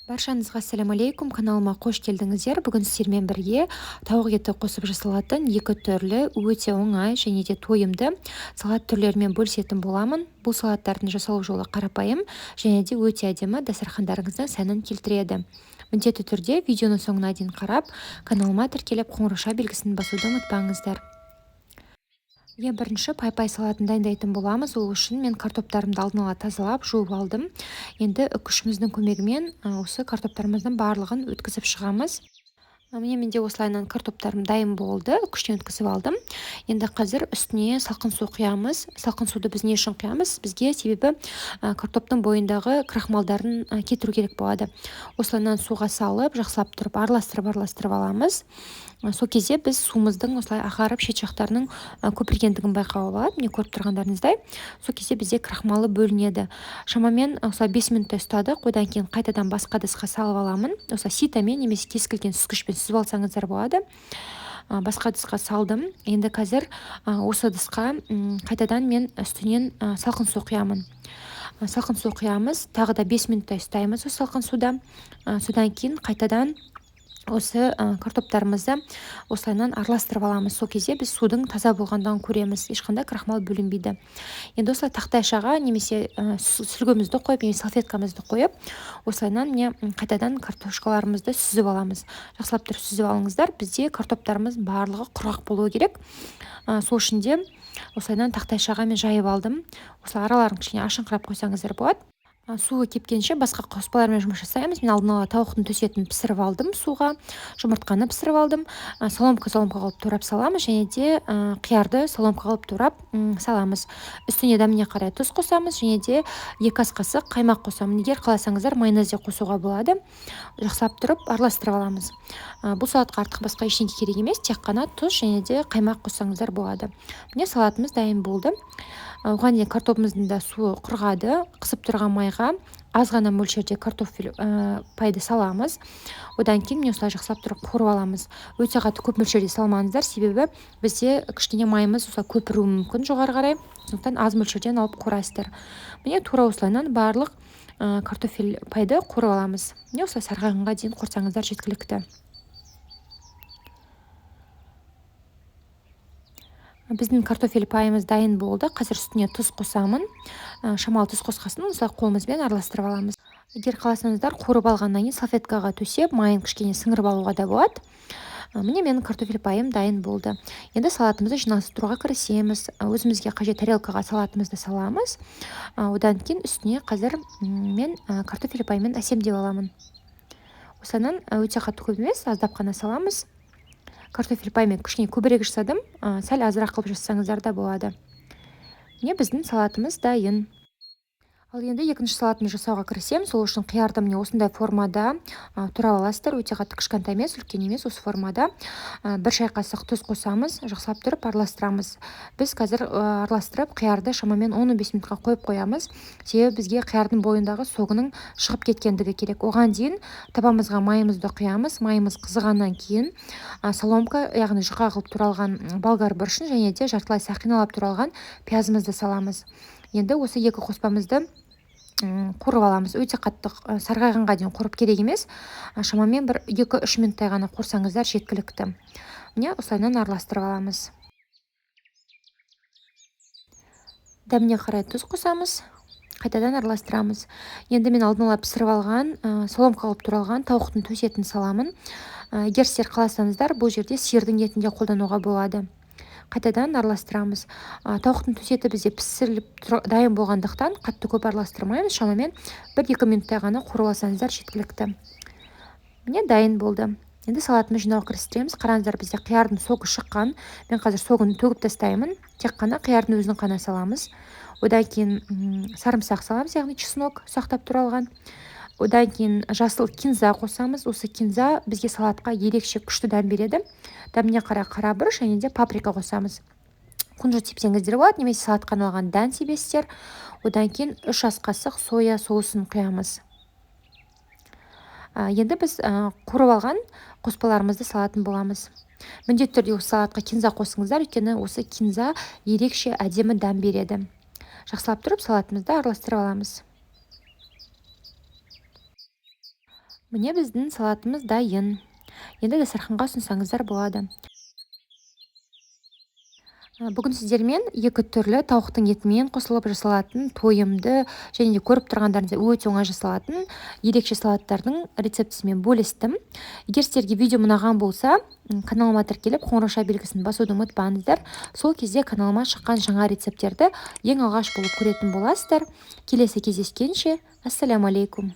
Баршаңызға ассалаумалейкум, каналыма қош келдіңіздер. Бүгін сіздермен бірге тауық еті қосып жасалатын екі түрлі өте оңай және де тойымды салат түрлерімен бөлісетін боламын. Бұл салаттардың жасалу жолы қарапайым және де өте әдемі дастархандарыңыздың сәнін келтіреді. Міндетті түрде видеоны соңына дейін қарап, каналыма тіркеліп қоңырауша белгісін басуды ұмытпаңыздар. Ең бірінші пай-пай салатын дайындайтын боламыз. Ол үшін мен картоптарымды алдын ала тазалап, жуып алдым. Енді үкішіміздің көмегімен осы картоптарымыздың барлығын өткізіп шығамыз. Міне менде осылайынан картоптарым дайын болды, үкіштен өткізіп алдым. Енді қазір үстіне салқын су құямыз. Салқын суды біз не үшін құямыз? Бізге себебі картоптың бойындағы крахмалдарын кетіру керек болады. Осылайынан суға салып, жақсылап тұрып, араластырып аламыз. Сол кезде біз суымыздың осылай ағарып шет жақтарының көпіргендігін байқауға болады. Міне көріп тұрғандарыңыздай. Сол кезде бізде крахмалы бөлінеді. Шамамен осылай 5 минуттай ұстадық. Одан кейін қайтадан басқа ыдысқа салып аламын. Осылай ситамен немесе кез келген сүзгішпен сүзіп алсаңыздар болады. Басқа ыдысқа салдым. Енді қазір осы ыдысқа қайтадан мен үстінен салқын су құямын. Салқын су құямыз. Тағы да 5 минуттай ұстаймыз осы салқын суда. Содан кейін қайтадан осы картоптарымызды осылайынан араластырып аламыз. Сол кезде біз судың таза болғандығын көреміз. Ешқандай крахмал бөлінбейді. Енді осылай тақтайшаға немесе сүлгімізді қойып, немесе салфеткамызды қойып, осылайынан міне қайтадан картошкаларымызды сүзіп аламыз. Жақсылап тұрып сүзіп алыңыздар. Бізде картоптарымыз барлығы құрғақ болуы керек. Сол үшін де осылайынан тақтайшаға мен жайып алдым. Осылай араларын кішкене ашыңқырап қойсаңыздар болады. Суы кепкенше басқа қоспалармен жұмыс жасаймыз. Мен алдын ала тауықтың төс етін пісіріп алдым суға, жұмыртқаны пісіріп алдым. Соломка қылып турап саламыз және де қиярды соломка қылып турап саламыз. Үстіне дәміне қарай тұз қосамыз және де 2 ас қасық қаймақ қосамын. Егер қаласаңыздар майонез де қосуға болады. Жақсылап тұрып араластырып аламыз. Бұл салатқа артық басқа ештеңе керек емес, тек қана тұз және де қаймақ қоссаңыздар болады. Міне салатымыз дайын болды. Оған дейін картопымыздың да суы құрғады. Қысып тұрған майға аз ғана мөлшерде картофель пайды саламыз. Одан кейін мен осылай жақсылап тұрып қуырып аламыз. Өте қатты көп мөлшерде салмаңыздар, себебі бізде кішкене майымыз осылай көпіруі мүмкін жоғары қарай. Сондықтан аз мөлшерден алып қуырасыздар. Міне тура осылайынан барлық картофель пайды қуырып аламыз. Міне осылай сарғайғанға дейін қуырсаңыздар жеткілікті. Біздің картофель пайымыз дайын болды. Қазір үстіне тұз қосамын. Шамалы тұз қосқасын осылай қолымызбен араластырып аламыз. Егер қаласаңыздар, қуырып алғаннан кейін салфеткаға төсеп, майын кішкене сіңіріп алуға да болады. Міне менің картофель пайым дайын болды. Енді салатымызды жинастыруға кірісеміз. Өзімізге қажет тарелкаға салатымызды саламыз. Одан кейін үстіне қазір мен картофель пайымен әсемдеп аламын. Осынан өте қатты көп емес, аздап қана саламыз. Картофель паймен кішкене көбірек жасадым. Сәл азырақ қылып жасасаңыздар да болады. Міне біздің салатымыз дайын. Ал енді екінші салатымды жасауға кірісеміз. Сол үшін қиярды міне осындай формада турап аласыздар. Өте қатты кішкентай емес, үлкен емес, осы формада. 1 шай қасық тұз қосамыз, жақсылап тұрып араластырамыз. Біз қазір араластырып қиярды шамамен 10-15 минутқа қойып қоямыз. Себебі бізге қиярдың бойындағы согының шығып кеткендігі керек. Оған дейін табамызға майымызды құямыз. Майымыз қызығаннан кейін соломка, яғни жұқа қылып туралған болгар бұрышын және де жартылай сақиналап туралған пиязымызды саламыз. Енді осы екі қоспамызды қуырып аламыз. Өте қатты сарғайғанға дейін қуырып керек емес. Шамамен 2-3 минуттай ғана қуырсаңыздар жеткілікті. Міне осылайынан араластырып аламыз. Дәміне қарай тұз қосамыз. Қайтадан араластырамыз. Енді мен алдын ала пісіріп алған, соломка қылып туралған тауықтың төс етін саламын. Егер сіздер қаласаңыздар, бұл жерде сиырдың етін де қолдануға болады. Қайтадан араластырамыз. Тауықтың төс еті бізде пісіріліп дайын болғандықтан қатты көп араластырмаймыз. Шамамен 1-2 минуттай ғана қуырып алсаңыздар жеткілікті. Міне дайын болды. Енді салатымызды жинауға кірістіреміз. Қараңыздар, бізде қиярдың согы шыққан. Мен қазір согын төгіп тастаймын. Тек қана қиярдың өзін қана саламыз. Одан кейін сарымсақ саламыз, яғни чеснок сақтап туралған. Одан кейін жасыл кинза қосамыз. Осы кинза бізге салатқа ерекше күшті дәм береді. Дәміне қарай қара бұрыш және де паприка қосамыз. Күнжіт сепсеңіздер болады, немесе салатқа арналған дән себесіздер. Одан кейін 3 ас қасық соя соусын құямыз. Енді біз қуырып алған қоспаларымызды салатын боламыз. Міндетті түрде осы салатқа кинза қосыңыздар, өйткені осы кинза ерекше әдемі дәм береді. Жақсылап тұрып салатымызды араластырып аламыз. Міне біздің салатымыз дайын. Енді дастарханға ұсынсаңыздар болады. Бүгін сіздермен екі түрлі тауықтың етімен қосылып жасалатын тойымды және де көріп тұрғандарыңыздай өте оңай жасалатын ерекше салаттардың рецептісімен бөлістім. Егер сіздерге видео ұнаған болса, каналыма тіркеліп қоңырау белгісін басуды ұмытпаңыздар. Сол кезде каналыма шыққан жаңа рецепттерді ең алғаш болып көретін боласыздар. Келесі кездескенше, ассаляму алейкум.